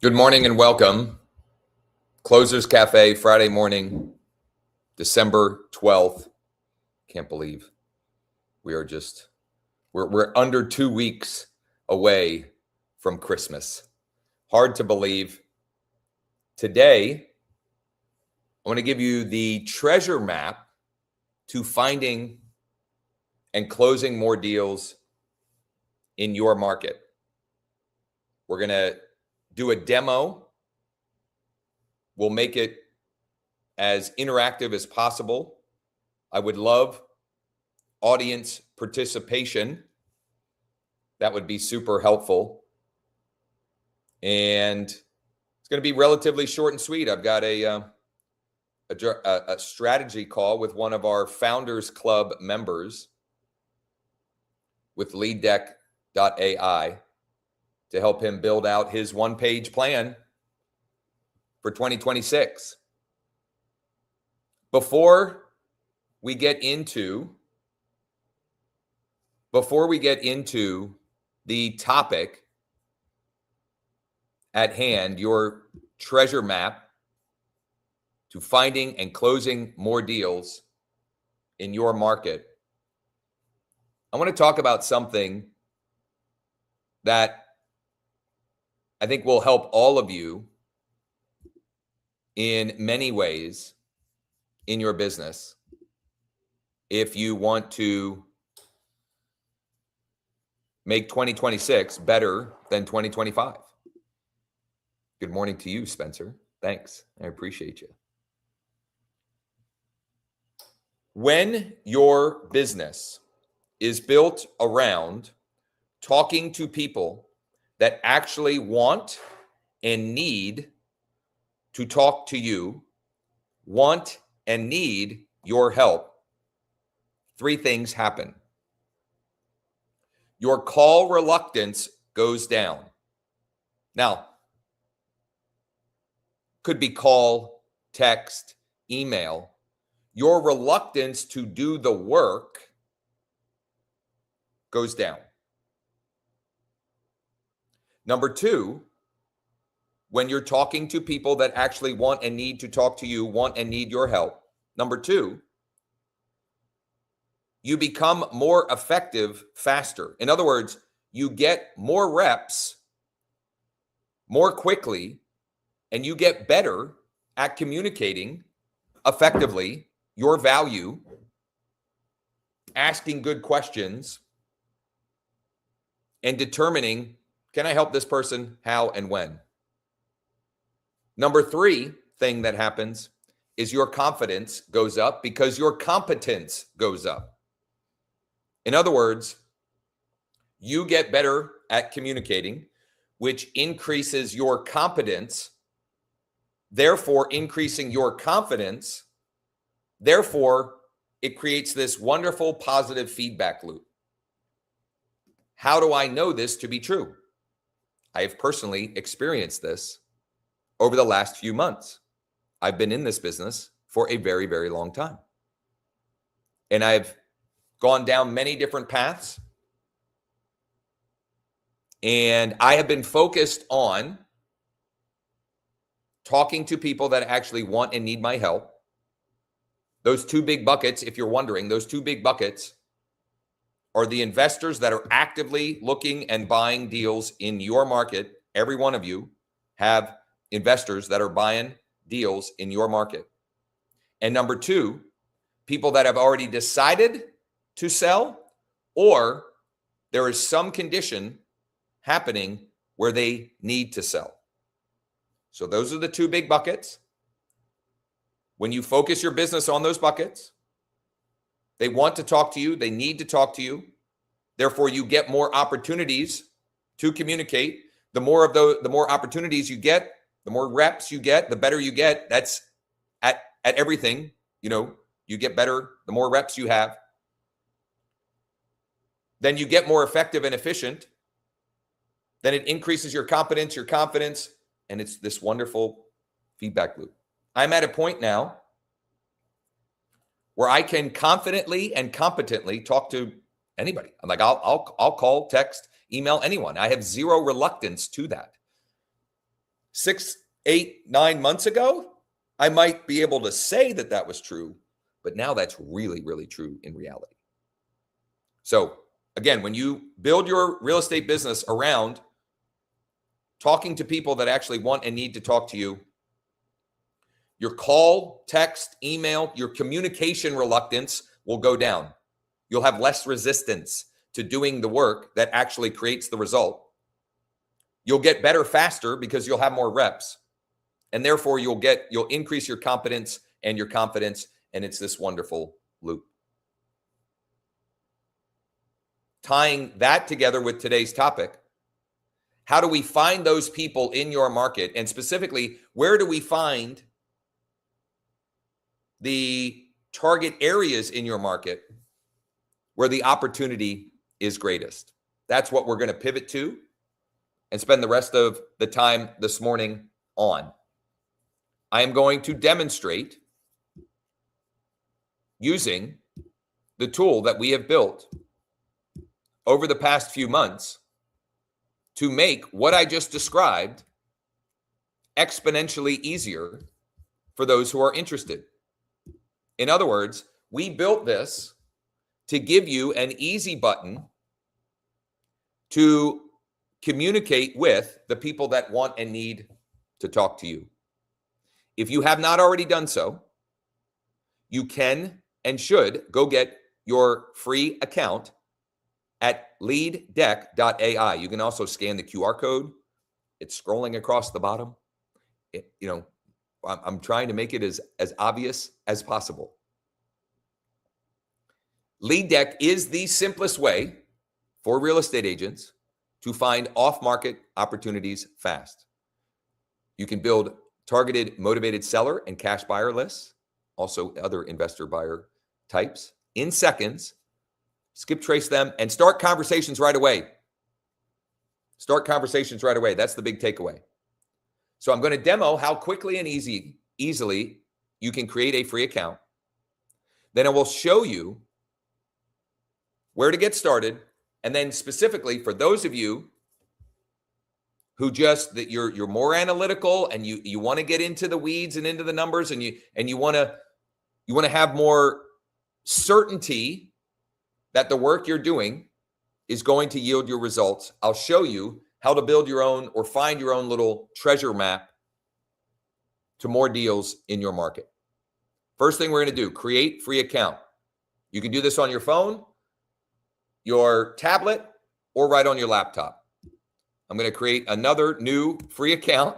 Good morning and welcome. Closers Cafe, Friday morning, December 12th. Can't believe we're under 2 weeks away from Christmas. Hard to believe. Today, I want to give you the treasure map to finding and closing more deals in your market. We're going to do a demo. We'll make it as interactive as possible. I would love audience participation. That would be super helpful. And it's going to be relatively short and sweet. I've got a strategy call with one of our Founders Club members with LeadDeck.ai to help him build out his one-page plan for 2026. Before we get into the topic at hand, your treasure map to finding and closing more deals in your market, I want to talk about something that I think will help all of you in many ways in your business if you want to make 2026 better than 2025. Good morning to you, Spencer. Thanks. I appreciate you. When your business is built around talking to people that actually want and need to talk to you, want and need your help, three things happen. Your call reluctance goes down. Now, could be call, text, email. Your reluctance to do the work goes down. Number two, when you're talking to people that actually want and need to talk to you, want and need your help. Number two, you become more effective faster. In other words, you get more reps more quickly, and you get better at communicating effectively your value, asking good questions, and determining, can I help this person, how and when? Number three thing that happens is your confidence goes up because your competence goes up. In other words, you get better at communicating, which increases your competence, therefore increasing your confidence. Therefore, it creates this wonderful positive feedback loop. How do I know this to be true? I have personally experienced this over the last few months. I've been in this business for a very, very long time. And I've gone down many different paths. And I have been focused on talking to people that actually want and need my help. Those two big buckets, if you're wondering, those two big buckets are the investors that are actively looking and buying deals in your market. Every one of you have investors that are buying deals in your market. And number two, people that have already decided to sell, or there is some condition happening where they need to sell. So those are the two big buckets. When you focus your business on those buckets, they want to talk to you, they need to talk to you. Therefore, you get more opportunities to communicate. The more opportunities you get, the more reps you get, the better you get. That's at everything. You get better the more reps you have. Then you get more effective and efficient. Then it increases your confidence, and it's this wonderful feedback loop. I'm at a point now where I can confidently and competently talk to anybody. I'm like, I'll call, text, email anyone. I have zero reluctance to that. 6, 8, 9 months ago, I might be able to say that that was true, but now that's really, really true in reality. So again, when you build your real estate business around talking to people that actually want and need to talk to you, your call, text, email, your communication reluctance will go down. You'll have less resistance to doing the work that actually creates the result. You'll get better faster because you'll have more reps. And therefore you'll increase your competence and your confidence. And it's this wonderful loop. Tying that together with today's topic, how do we find those people in your market? And specifically, where do we find the target areas in your market where the opportunity is greatest? That's what we're going to pivot to and spend the rest of the time this morning on. I am going to demonstrate using the tool that we have built over the past few months to make what I just described exponentially easier for those who are interested. In other words, we built this to give you an easy button to communicate with the people that want and need to talk to you. If you have not already done so, you can and should go get your free account at leaddeck.ai. You can also scan the QR code. It's scrolling across the bottom. I'm trying to make it as obvious as possible. LeadDeck is the simplest way for real estate agents to find off-market opportunities fast. You can build targeted motivated seller and cash buyer lists, also other investor buyer types, in seconds. Skip trace them and start conversations right away. Start conversations right away. That's the big takeaway. So I'm going to demo how quickly and easily you can create a free account. Then I will show you where to get started. And then specifically for those of you who you're more analytical and you want to get into the weeds and into the numbers and you want to have more certainty that the work you're doing is going to yield your results, I'll show you how to build your own or find your own little treasure map to more deals in your market. First thing we're going to do, create free account. You can do this on your phone, your tablet, or right on your laptop. I'm going to create another new free account.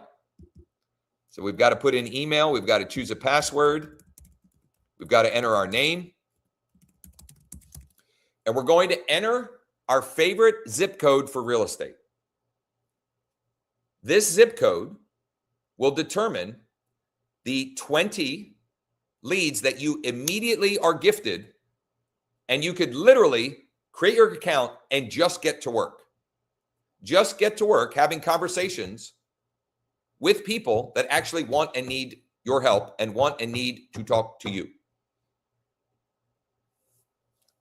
So we've got to put in email. We've got to choose a password. We've got to enter our name. And we're going to enter our favorite zip code for real estate. This zip code will determine the 20 leads that you immediately are gifted, and you could literally create your account and just get to work. Just get to work having conversations with people that actually want and need your help and want and need to talk to you.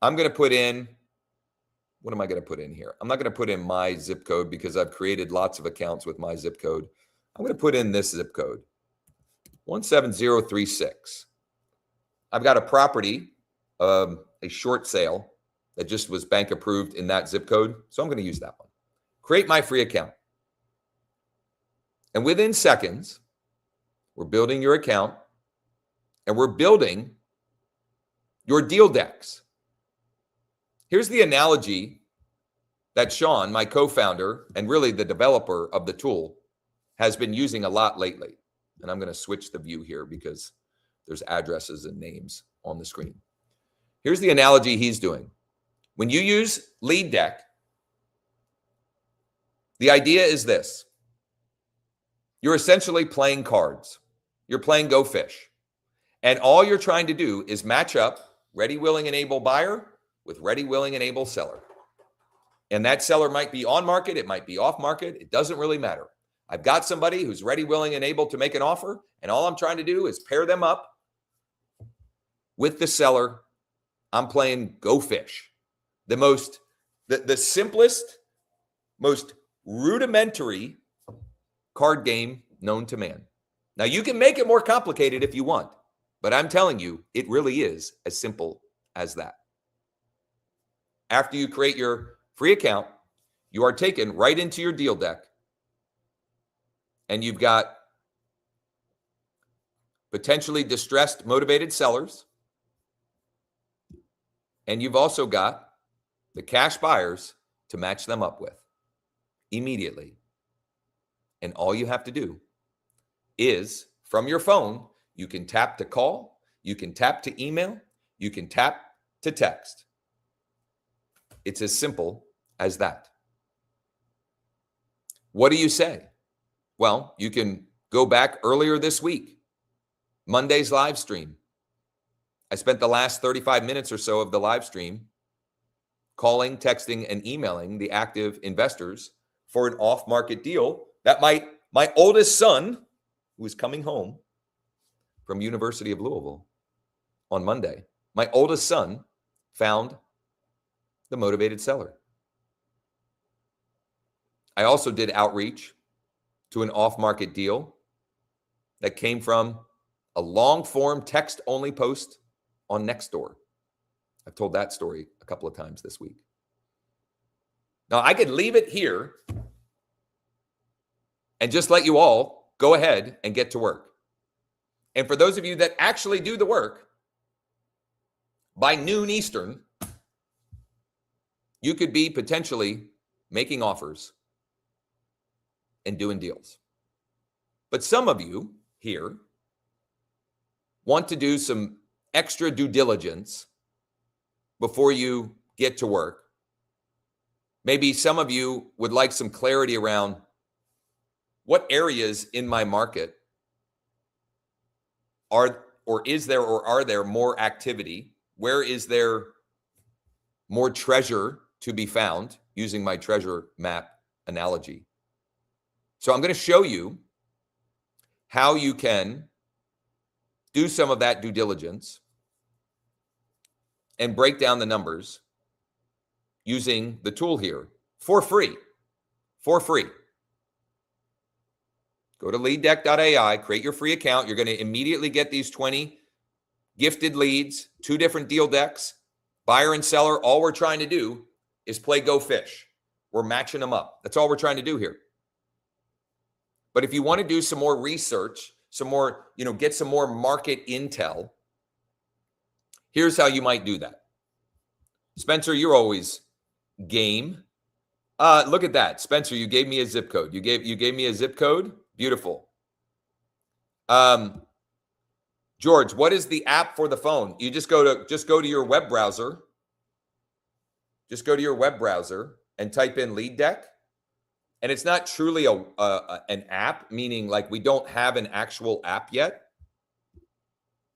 I'm going to put in, what am I going to put in here? I'm not going to put in my zip code because I've created lots of accounts with my zip code. I'm going to put in this zip code, 17036. I've got a property, a short sale that just was bank approved in that zip code. So I'm going to use that one. Create my free account. And within seconds, we're building your account and we're building your deal decks. Here's the analogy that Sean, my co-founder, and really the developer of the tool, has been using a lot lately. And I'm going to switch the view here because there's addresses and names on the screen. Here's the analogy he's doing. When you use LeadDeck, the idea is this. You're essentially playing cards. You're playing Go Fish. And all you're trying to do is match up ready, willing, and able buyer with ready, willing, and able seller. And that seller might be on market. It might be off market. It doesn't really matter. I've got somebody who's ready, willing, and able to make an offer. And all I'm trying to do is pair them up with the seller. I'm playing Go Fish. The simplest, most rudimentary card game known to man. Now, you can make it more complicated if you want, but I'm telling you, it really is as simple as that. After you create your free account, you are taken right into your deal deck, and you've got potentially distressed, motivated sellers, and you've also got the cash buyers to match them up with immediately. And all you have to do is, from your phone, you can tap to call, you can tap to email, you can tap to text. It's as simple as that. What do you say? Well, you can go back earlier this week, Monday's live stream. I spent the last 35 minutes or so of the live stream calling, texting, and emailing the active investors for an off-market deal that my oldest son, who is coming home from University of Louisville on Monday, my oldest son found the motivated seller. I also did outreach to an off-market deal that came from a long-form text-only post on Nextdoor. I've told that story a couple of times this week. Now, I could leave it here and just let you all go ahead and get to work. And for those of you that actually do the work, by noon Eastern, you could be potentially making offers and doing deals. But some of you here want to do some extra due diligence before you get to work. Maybe some of you would like some clarity around what areas in my market are there more activity? Where is there more treasure to be found, using my treasure map analogy? So I'm going to show you how you can do some of that due diligence and break down the numbers using the tool here for free. For free. Go to leaddeck.ai, create your free account. You're going to immediately get these 20 gifted leads, 2 different deal decks, buyer and seller. All we're trying to do is play Go Fish. We're matching them up. That's all we're trying to do here. But if you want to do some more research, some more, get some more market intel, here's how you might do that. Spencer, you're always game. Look at that. Spencer, you gave me a zip code. You gave me a zip code. Beautiful. George, what is the app for the phone? You just go to your web browser. Just go to your web browser and type in Lead Deck. And it's not truly an app, meaning like we don't have an actual app yet,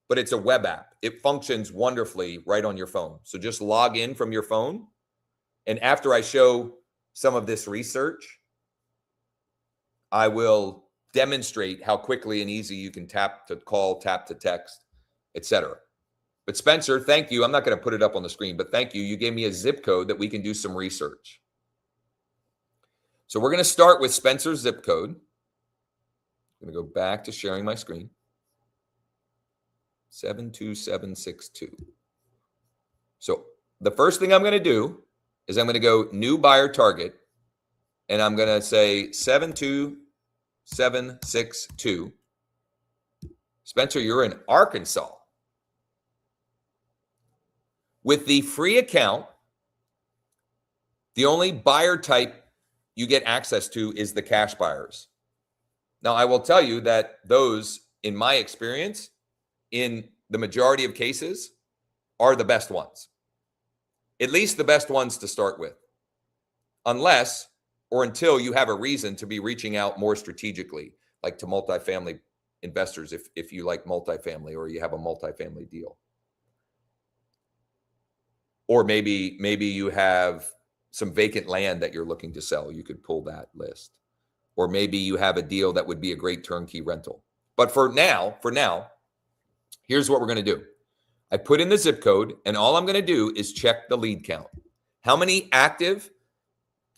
but it's a web app. It functions wonderfully right on your phone. So just log in from your phone. And after I show some of this research, I will demonstrate how quickly and easy you can tap to call, tap to text, etc. But Spencer, thank you. I'm not going to put it up on the screen, but thank you. You gave me a zip code that we can do some research. So we're going to start with Spencer's zip code. I'm going to go back to sharing my screen. 72762. So the first thing I'm going to do is I'm going to go new buyer target, and I'm going to say 72762. Spencer, you're in Arkansas. With the free account, the only buyer type you get access to is the cash buyers. Now, I will tell you that those, in my experience, in the majority of cases, are the best ones. At least the best ones to start with. Unless or until you have a reason to be reaching out more strategically, like to multifamily investors, if you like multifamily or you have a multifamily deal. Or maybe you have some vacant land that you're looking to sell. You could pull that list. Or maybe you have a deal that would be a great turnkey rental. But for now, here's what we're going to do. I put in the zip code, and all I'm going to do is check the lead count. How many active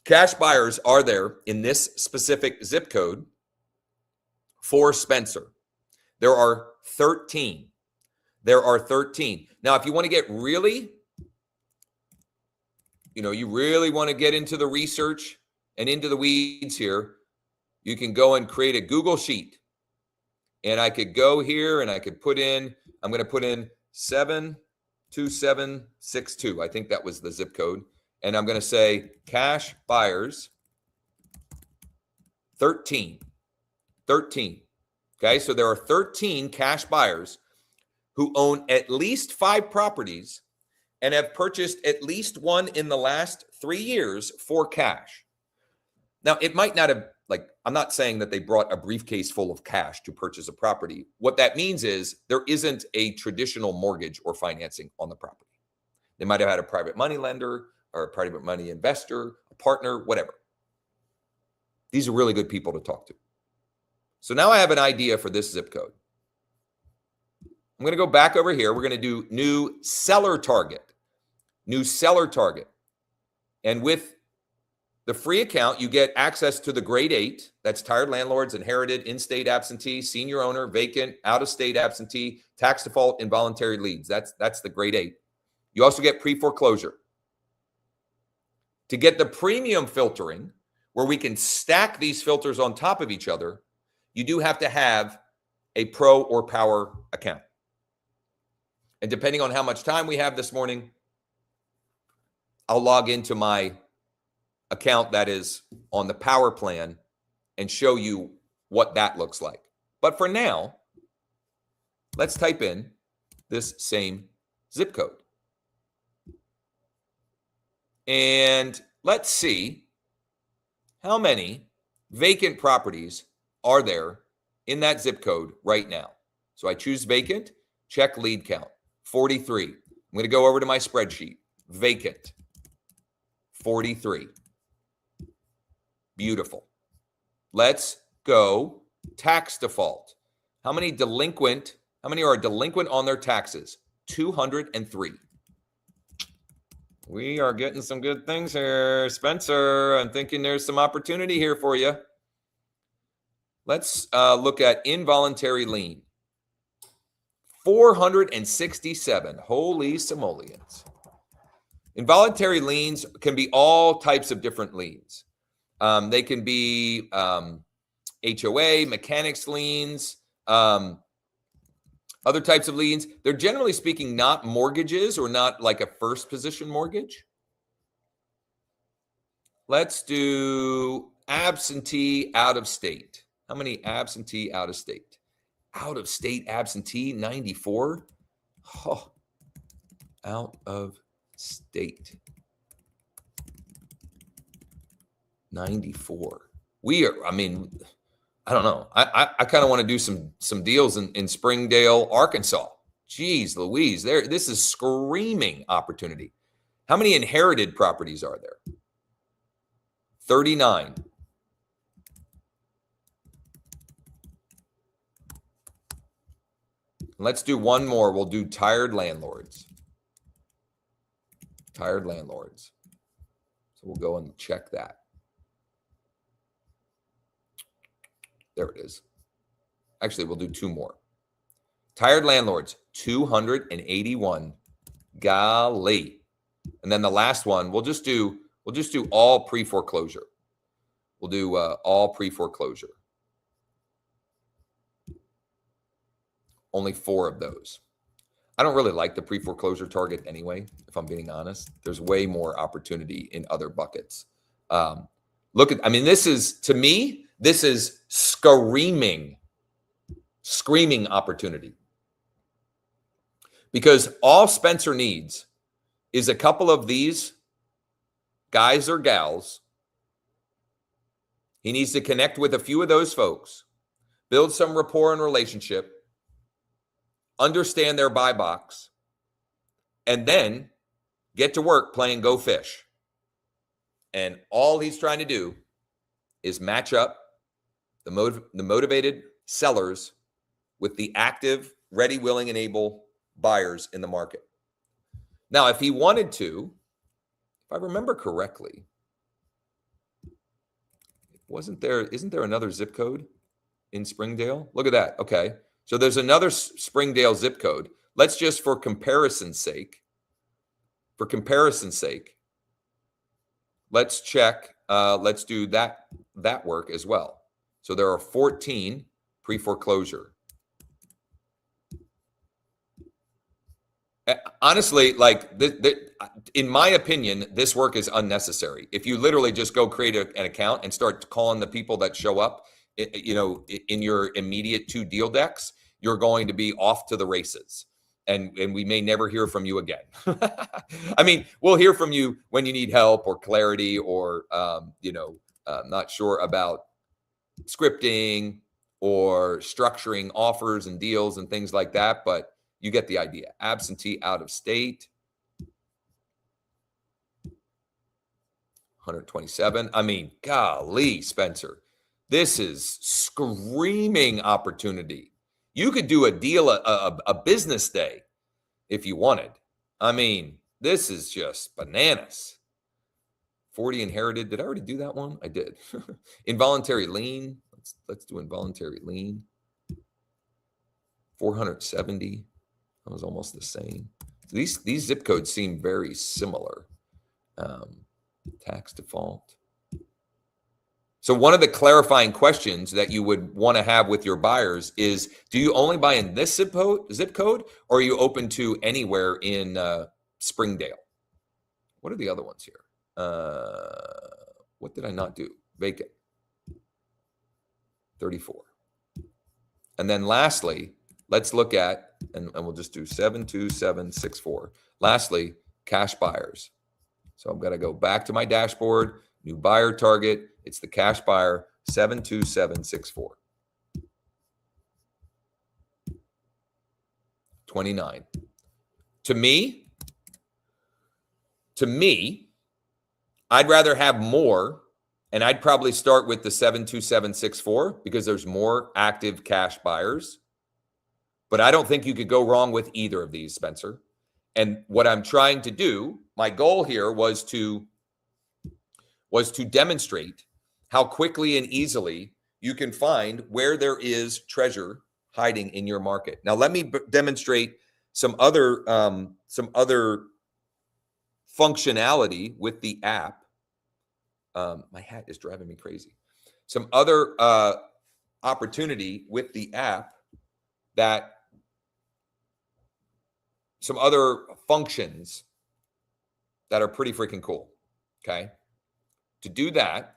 cash buyers are there in this specific zip code for Spencer. There are 13. There are 13. Now, if you want to get really, you really want to get into the research and into the weeds here, you can go and create a Google sheet. And I could go here and I could put in, I'm going to put in 72762. I think that was the zip code. And I'm going to say cash buyers 13. 13. Okay, so there are 13 cash buyers who own at least 5 properties and have purchased at least one in the last 3 years for cash. Now, it might not have, I'm not saying that they brought a briefcase full of cash to purchase a property. What that means is there isn't a traditional mortgage or financing on the property. They might have had a private money lender or a private money investor, a partner, whatever. These are really good people to talk to. So now I have an idea for this zip code. I'm going to go back over here. We're going to do new seller target. New seller target. And with the free account, you get access to the grade 8. That's tired landlords, inherited, in-state absentee, senior owner, vacant, out-of-state absentee, tax default, involuntary leads. That's the grade 8. You also get pre-foreclosure. To get the premium filtering, where we can stack these filters on top of each other, you do have to have a pro or power account. And depending on how much time we have this morning, I'll log into my account that is on the power plan and show you what that looks like. But for now, let's type in this same zip code. And let's see how many vacant properties are there in that zip code right now. So I choose vacant, check lead count, 43. I'm going to go over to my spreadsheet. Vacant, 43. Beautiful. Let's go tax default. How many are delinquent on their taxes? 203. We are getting some good things here, Spencer. I'm thinking there's some opportunity here for you. Let's look at involuntary lien. 467. Holy simoleons. Involuntary liens can be all types of different liens. They can be HOA, mechanics liens, other types of liens. They're generally speaking not mortgages or not like a first position mortgage. Let's do absentee out of state. How many absentee out of state? Out of state absentee, 94. Oh, out of state. 94. I don't know. I kind of want to do some deals in Springdale, Arkansas. Jeez Louise, this is screaming opportunity. How many inherited properties are there? 39. Let's do one more. We'll do tired landlords. Tired landlords. So we'll go and check that. There it is. Actually, we'll do 2 more. Tired landlords, 281. Golly. And then the last one, we'll just do all pre-foreclosure. We'll do all pre-foreclosure. Only 4 of those. I don't really like the pre-foreclosure target anyway, if I'm being honest. There's way more opportunity in other buckets. This is, to me, this is screaming opportunity. Because all Spencer needs is a couple of these guys or gals. He needs to connect with a few of those folks, build some rapport and relationship, understand their buy box, and then get to work playing Go Fish. And all he's trying to do is match up the motivated sellers with the active, ready, willing, and able buyers in the market. Now, if he wanted to, if I remember correctly, isn't there another zip code? in Springdale. Look at that. Okay. So there's another Springdale zip code. Let's just, for comparison's sake, let's check. Let's do that work as well. So there are 14 pre-foreclosure. Honestly, like in my opinion, this work is unnecessary. If you literally just go create an account and start calling the people that show up, in your immediate 2 deal decks, you're going to be off to the races. And we may never hear from you again. I mean, we'll hear from you when you need help or clarity or, not sure about scripting or structuring offers and deals and things like that. But you get the idea. Absentee, out of state. 127. I mean, golly, Spencer. This is screaming opportunity. You could do a deal, a business day if you wanted. I mean, this is just bananas. 40 inherited. Did I already do that one? I did. Involuntary lien. Let's do involuntary lien. 470. That was almost the same. So these zip codes seem very similar. Tax default. So one of the clarifying questions that you would want to have with your buyers is, do you only buy in this zip code, or are you open to anywhere in Springdale? What are the other ones here? What did I not do? Vacant. 34. And then lastly, let's look at, and we'll just do 72764. Lastly, cash buyers. So I'm going to go back to my dashboard, new buyer target. It's the cash buyer, 72764. 29. To me, I'd rather have more, and I'd probably start with the 72764 because there's more active cash buyers. But I don't think you could go wrong with either of these, Spencer. And what I'm trying to do, my goal here was to demonstrate how quickly and easily you can find where there is treasure hiding in your market. Now, let me demonstrate some other functionality with the app. My hat is driving me crazy. Some other opportunity with the app, that some other functions that are pretty freaking cool. Okay. To do that.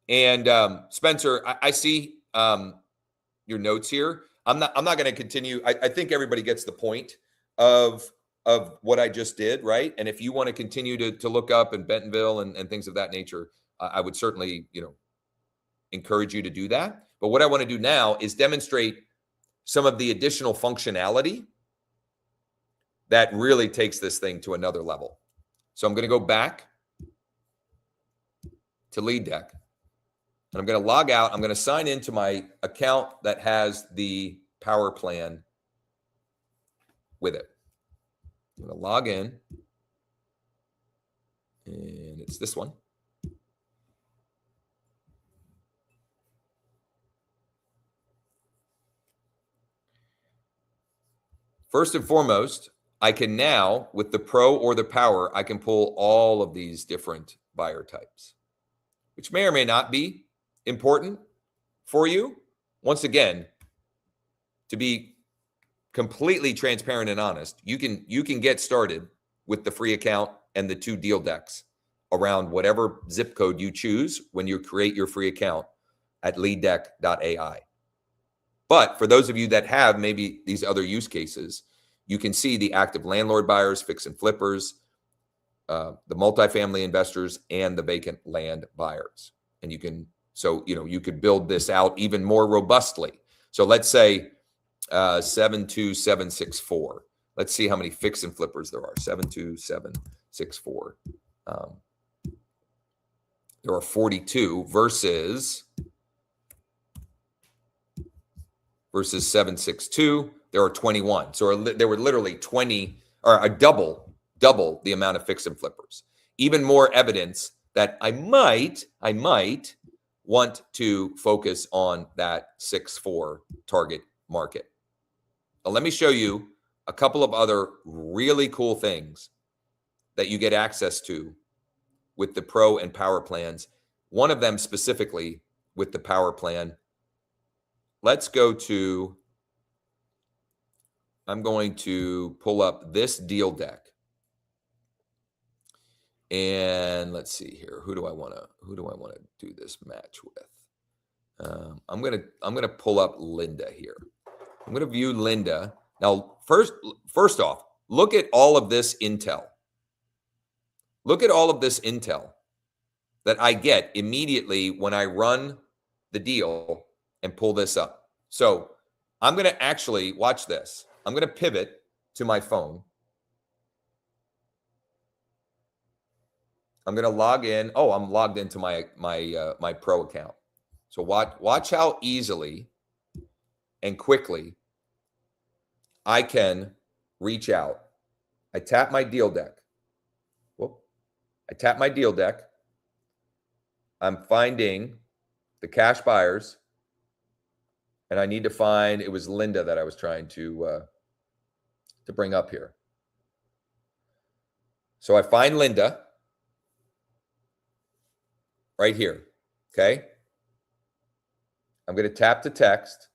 And Spencer, I see your notes here. I'm not going to continue. I think everybody gets the point of what I just did, right? And if you want to continue to look up in Bentonville and things of that nature, I would certainly, encourage you to do that. But what I want to do now is demonstrate some of the additional functionality that really takes this thing to another level. So I'm going to go back to Lead Deck, and I'm going to log out. I'm going to sign into my account that has the power plan with it. I'm going to log in, and it's this one. First and foremost, I can now, with the Pro or the Power, I can pull all of these different buyer types, which may or may not be important for you. Once again, to be completely transparent and honest, you can get started with the free account and the 2 deal decks around whatever zip code you choose when you create your free account at leaddeck.ai. But for those of you that have maybe these other use cases, you can see the active landlord buyers, fix and flippers, the multifamily investors, and the vacant land buyers. And you can, you could build this out even more robustly. So let's say 72764. Let's see how many fix and flippers there are. 72764. There are 42 versus 762. There are 21. So there were literally 20, or a double the amount of fix and flippers. Even more evidence that I might want to focus on that 6-4 target market. Now, let me show you a couple of other really cool things that you get access to with the Pro and Power plans. One of them specifically with the Power plan. Let's go to, I'm going to pull up this deal deck. And let's see here. Who do I want to do this match with? I'm gonna pull up Linda here. I'm gonna view Linda. Now, first off, look at all of this intel. Look at all of this intel that I get immediately when I run the deal and pull this up. So I'm gonna actually watch this. I'm gonna pivot to my phone. I'm going to log in. Oh, I'm logged into my Pro account. So watch how easily and quickly I can reach out. I tap my deal deck. Whoop. I tap my deal deck. I'm finding the cash buyers, and I need to find, it was Linda that I was trying to bring up here. So I find Linda right here, okay? I'm going to tap the text,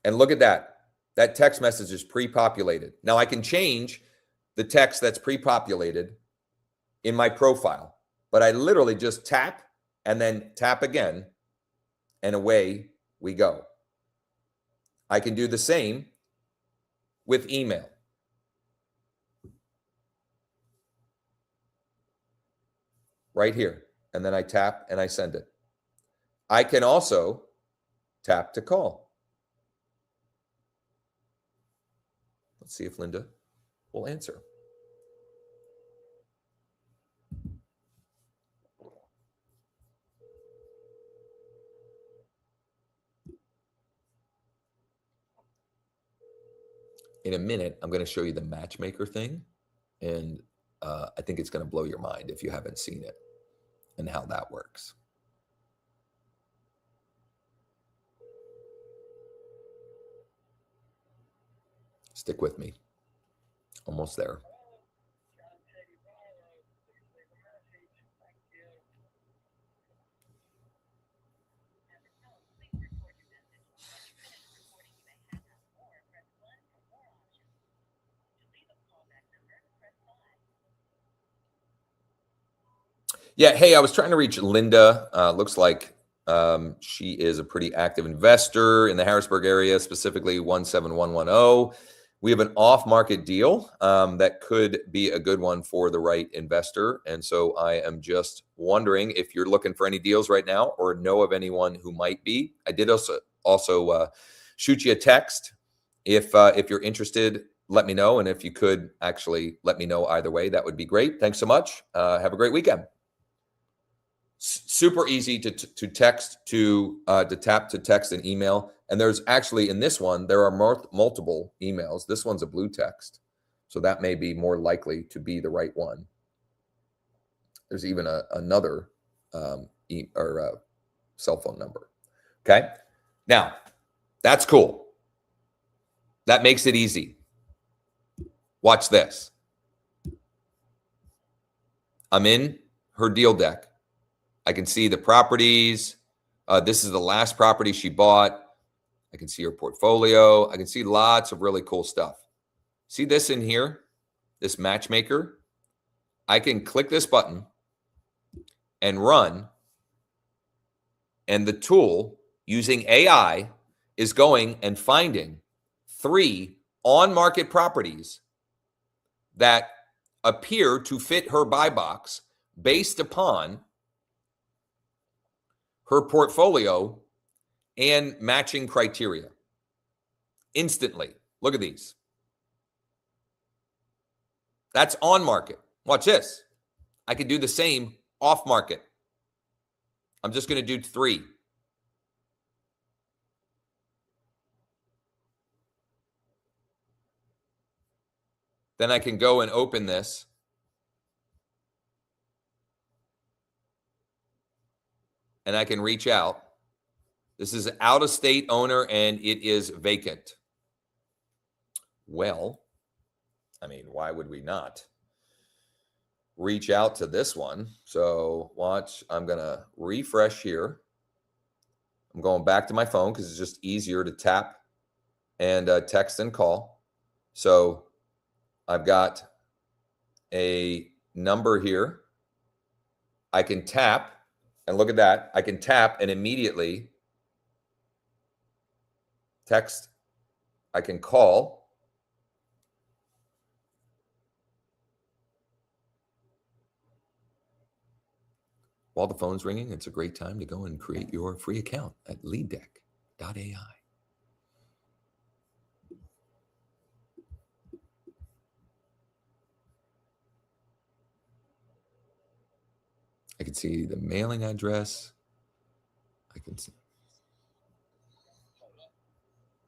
and look at that. That text message is pre-populated. Now I can change the text that's pre-populated in my profile, but I literally just tap and then tap again, and away we go. I can do the same with email. Right here. And then I tap and I send it. I can also tap to call. Let's see if Linda will answer. In a minute, I'm going to show you the matchmaker thing. And I think it's going to blow your mind if you haven't seen it and how that works. Stick with me. Almost there. Yeah, hey, I was trying to reach Linda. Looks like she is a pretty active investor in the Harrisburg area, specifically 17110. We have an off-market deal that could be a good one for the right investor. And so I am just wondering if you're looking for any deals right now or know of anyone who might be. I did also shoot you a text. If you're interested, let me know. And if you could actually let me know either way, that would be great. Thanks so much. Have a great weekend. Super easy to text to tap to text and email. And there's actually in this one, there are multiple emails. This one's a blue text. So that may be more likely to be the right one. There's even another cell phone number. Okay. Now that's cool. That makes it easy. Watch this. I'm in her deal deck. I can see the properties. This is the last property she bought. I can see her portfolio. I can see lots of really cool stuff. See this in here, this matchmaker? I can click this button and run, and the tool using AI is going and finding 3 on-market properties that appear to fit her buy box based upon her portfolio and matching criteria instantly. Look at these. That's on market. Watch this. I could do the same off market. I'm just going to do 3. Then I can go and open this. and I can reach out. This is an out-of-state owner, and it is vacant. Well, I mean, why would we not reach out to this one? So watch, I'm going to refresh here. I'm going back to my phone because it's just easier to tap and text and call. So I've got a number here. I can tap, and look at that. I can tap and immediately text. I can call. While the phone's ringing, it's a great time to go and create your free account at leaddeck.ai. I can see the mailing address. I can see.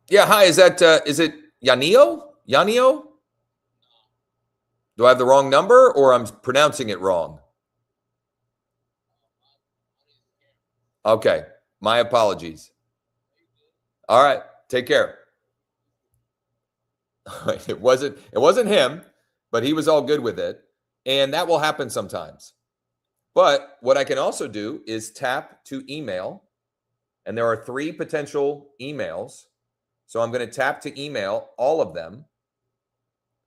Yeah, hi. Is it Yanio? Yanio? Do I have the wrong number, or I'm pronouncing it wrong? Okay, my apologies. All right, take care. It wasn't him, but he was all good with it, and that will happen sometimes. But what I can also do is tap to email, and there are 3 potential emails. So I'm going to tap to email all of them,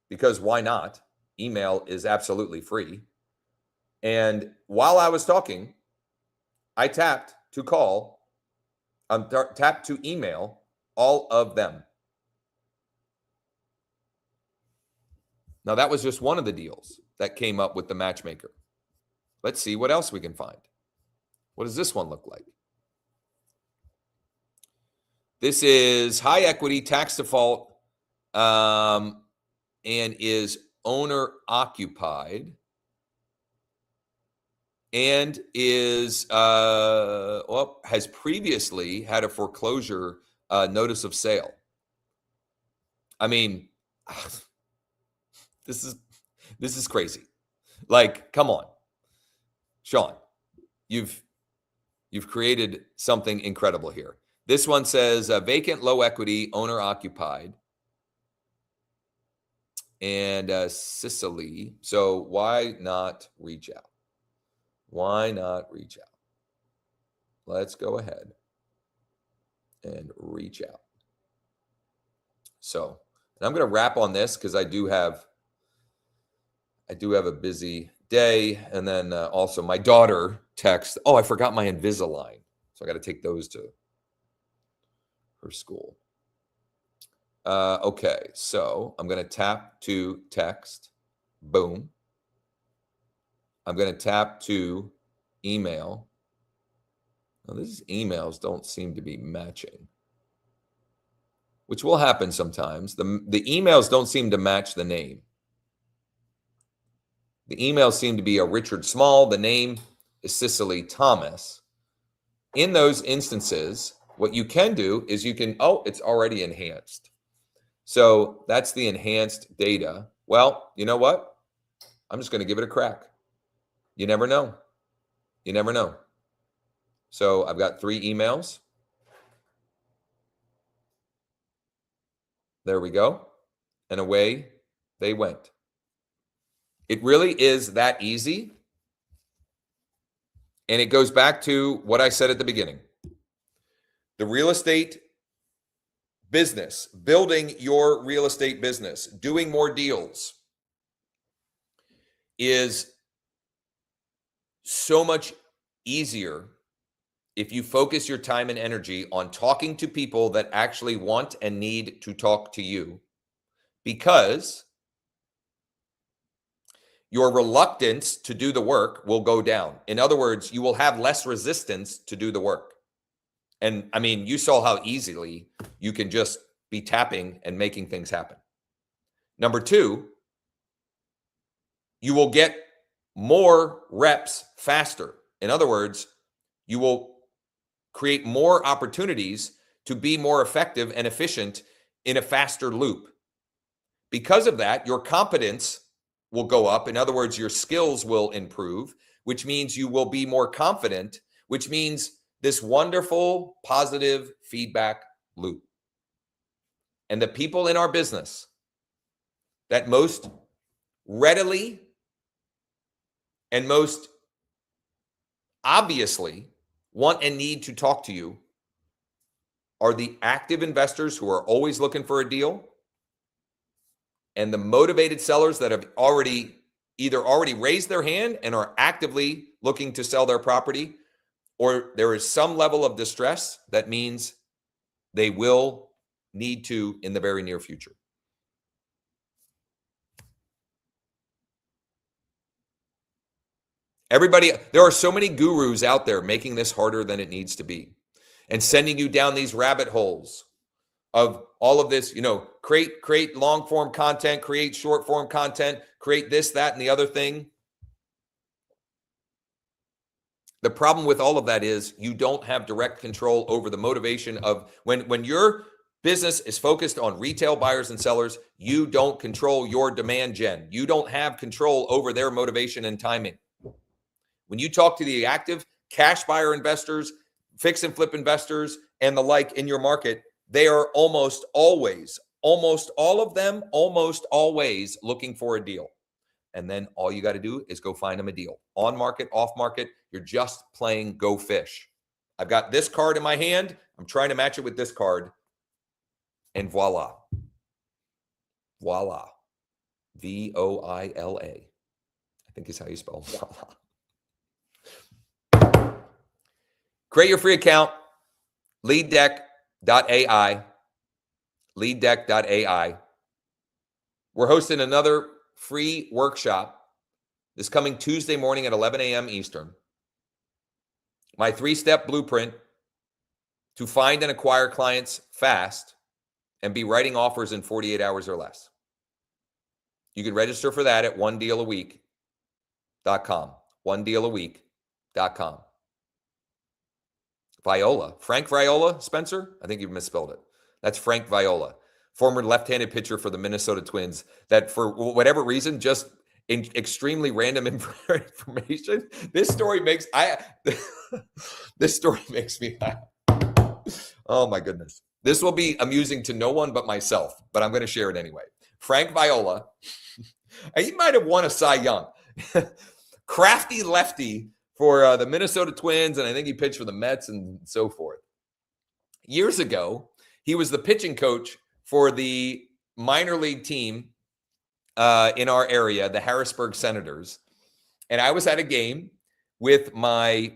because why not? Email is absolutely free. And while I was talking, I tapped to call, tapped to email all of them. Now, that was just one of the deals that came up with the matchmaker. Let's see what else we can find. What does this one look like? This is high equity, tax default, and is owner occupied, and is has previously had a foreclosure notice of sale. I mean, this is crazy. Like, come on, Sean, you've created something incredible here. This one says vacant, low equity, owner occupied, and Sicily. So why not reach out? Why not reach out? Let's go ahead and reach out. So, and I'm going to wrap on this because I do have a busy day, and then also my daughter text. Oh, I forgot my Invisalign, so I got to take those to her school. Okay, so I'm going to tap to text. Boom. I'm going to tap to email. Now, these emails don't seem to be matching, which will happen sometimes. The emails don't seem to match the name. The emails seem to be a Richard Small. The name is Cicely Thomas. In those instances, what you can do is you can, it's already enhanced. So that's the enhanced data. Well, you know what? I'm just going to give it a crack. You never know. You never know. So I've got 3 emails. There we go. And away they went. It really is that easy. And it goes back to what I said at the beginning. The real estate business, building your real estate business, doing more deals is so much easier if you focus your time and energy on talking to people that actually want and need to talk to you, because your reluctance to do the work will go down. In other words, you will have less resistance to do the work. And I mean, you saw how easily you can just be tapping and making things happen. Number 2, you will get more reps faster. In other words, you will create more opportunities to be more effective and efficient in a faster loop. Because of that, your competence will go up. In other words, your skills will improve, which means you will be more confident, which means this wonderful positive feedback loop. And the people in our business that most readily and most obviously want and need to talk to you are the active investors who are always looking for a deal, and the motivated sellers that have either already raised their hand and are actively looking to sell their property, or there is some level of distress that means they will need to in the very near future. Everybody, there are so many gurus out there making this harder than it needs to be and sending you down these rabbit holes of all of this, create long form content, create short form content, create this, that, and the other thing. The problem with all of that is you don't have direct control over the motivation of when your business is focused on retail buyers and sellers, you don't control your demand gen. You don't have control over their motivation and timing. When you talk to the active cash buyer investors, fix and flip investors, and the like in your market, they are almost always looking for a deal. And then all you got to do is go find them a deal. On market, off market, you're just playing go fish. I've got this card in my hand. I'm trying to match it with this card. And voila. Voila. Voila. I think is how you spell voila. Create your free account, leaddeck.ai, leaddeck.ai. We're hosting another free workshop this coming Tuesday morning at 11 a.m. Eastern. My 3-step blueprint to find and acquire clients fast and be writing offers in 48 hours or less. You can register for that at onedealaweek.com, onedealaweek.com. Viola, Frank Viola, Spencer? I think you've misspelled it. That's Frank Viola, former left-handed pitcher for the Minnesota Twins that for whatever reason, just in extremely random information, this story makes me laugh. Oh my goodness. This will be amusing to no one but myself, but I'm going to share it anyway. Frank Viola, he might have won a Cy Young. Crafty lefty for the Minnesota Twins, and I think he pitched for the Mets and so forth. Years ago, he was the pitching coach for the minor league team in our area, the Harrisburg Senators. And I was at a game with my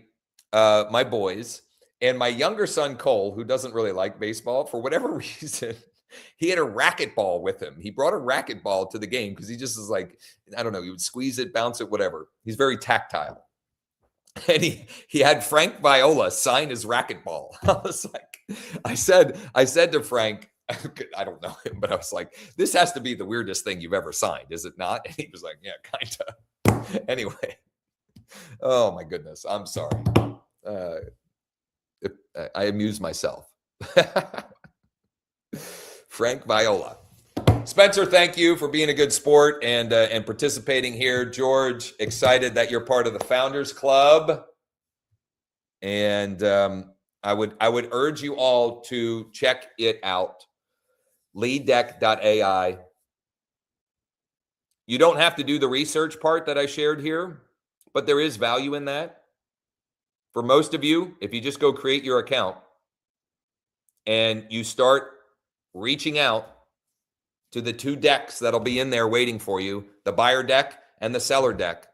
boys, and my younger son, Cole, who doesn't really like baseball, for whatever reason, he had a racquetball with him. He brought a racquetball to the game because he just is like, I don't know, he would squeeze it, bounce it, whatever. He's very tactile. And he had Frank Viola sign his racquetball. I was like, I said to Frank, I don't know him, but I was like, this has to be the weirdest thing you've ever signed, is it not? And he was like, yeah, kind of. Anyway, oh my goodness, I'm sorry. I amuse myself. Frank Viola. Spencer, thank you for being a good sport and participating here. George, excited that you're part of the Founders Club. And I would urge you all to check it out. Leaddeck.ai. You don't have to do the research part that I shared here, but there is value in that. For most of you, if you just go create your account and you start reaching out to the 2 decks that'll be in there waiting for you, the buyer deck and the seller deck,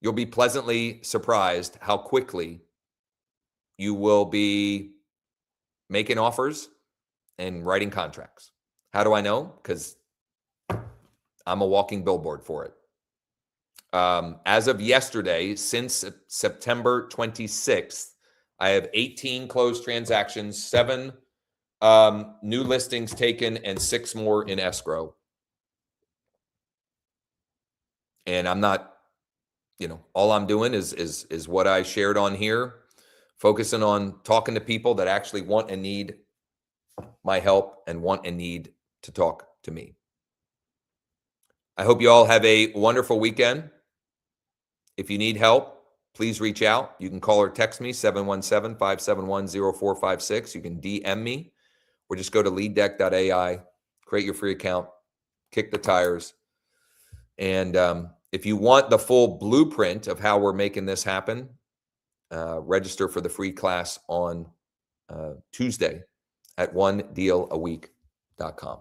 you'll be pleasantly surprised how quickly you will be making offers and writing contracts. How do I know? Because I'm a walking billboard for it. As of yesterday, since September 26th, I have 18 closed transactions, 7 new listings taken, and 6 more in escrow. And I'm not, all I'm doing is what I shared on here, focusing on talking to people that actually want and need my help and want and need to talk to me. I hope you all have a wonderful weekend. If you need help, please reach out. You can call or text me, 717-571-0456. You can DM me, or just go to leaddeck.ai, create your free account, kick the tires. And if you want the full blueprint of how we're making this happen, register for the free class on Tuesday at onedealaweek.com.